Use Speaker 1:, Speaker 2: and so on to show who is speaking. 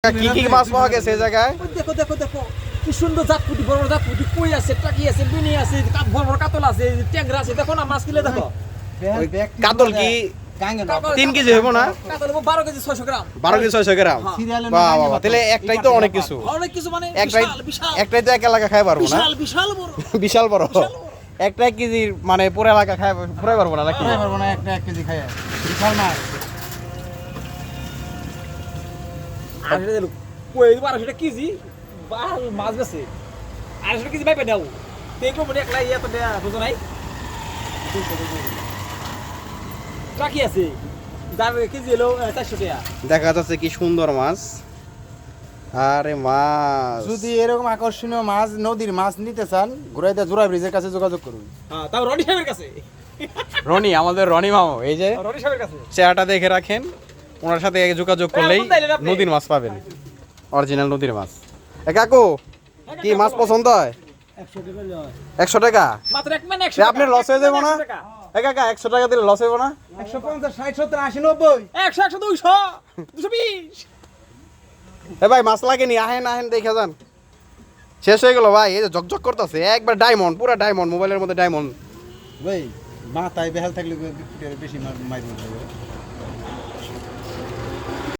Speaker 1: কি কি মাছ পাওয়া গেছে এই জায়গায়?
Speaker 2: দেখো দেখো দেখো কি সুন্দর জাতপুটি, বড় বড় জাতপুটি, কই আছে, টাকি আছে, বিনি আছে, বড় বড় কাতল আছে, ট্যাংরা আছে। দেখো না মাছ কিলে দেখো।
Speaker 1: কাতল কি 3 কেজি হইব না?
Speaker 2: কাতল 12 কেজি 600 গ্রাম।
Speaker 1: 12 কেজি 600 গ্রাম। বাহ বাহ, তাহলে একটাই তো অনেক কিছু।
Speaker 2: অনেক কিছু মানে
Speaker 1: একটাই
Speaker 2: বিশাল বিশাল
Speaker 1: একটাই তো এক এলাকা খাই পারবো না।
Speaker 2: বিশাল বিশাল বড়।
Speaker 1: বিশাল বড়। একটা 1 কেজি মানে পুরো এলাকা খাই পুরাই পারবো না নাকি?
Speaker 3: পারবো না, একটা 1 কেজি খায় বিশাল মাছ।
Speaker 2: আর এটা দেখো কই 1200 কেজি বাল মাছ বেছে। 250 কেজি পাইবে দাও। দেখো মনে একলা ইয়া তো দেয়া বুঝো নাই। টাকি আছে। যার কেজি হলো 400 টাকা।
Speaker 1: দেখা যাচ্ছে কি সুন্দর মাছ। আরে মাছ
Speaker 3: যদি এরকম আকর্ষণীয় মাছ, নদীর মাছ নিতে চান, ঘুরাইতে জোড়া ব্রিজের কাছে যোগাযোগ করুন।
Speaker 2: হ্যাঁ, তাও রনি সাহেবের কাছে।
Speaker 1: রনি, আমাদের রনি মামা, এই যে
Speaker 2: রনি সাহেবের কাছে।
Speaker 1: চেহারাটা দেখে রাখেন, ওনার সাথে যোগাযোগ করলেই নদীর মাছ পাবেন, অরিজিনাল নদীর মাছ। কাকু কি মাছ পছন্দ হয়? 100 টাকা?
Speaker 2: মাত্র এক মানে 100
Speaker 1: আপনার লস হয়ে যাবো না? কাকা 100 টাকা দিলে লস হইব না?
Speaker 3: 150, 60, 70, 80, 90।
Speaker 2: 100 100 200 220।
Speaker 1: এ ভাই মাছ লাগেনি, আহেন আহেন দেখে যান। শেষ হয়ে গেল ভাই, এই যে ঝকঝক করতেছে একবার ডায়মন্ড, পুরা ডায়মন্ড, মোবাইলের মধ্যে ডায়মন্ড।
Speaker 3: ভাই মাথায় বেহাল থাকলে বেশি মাছ মারবে।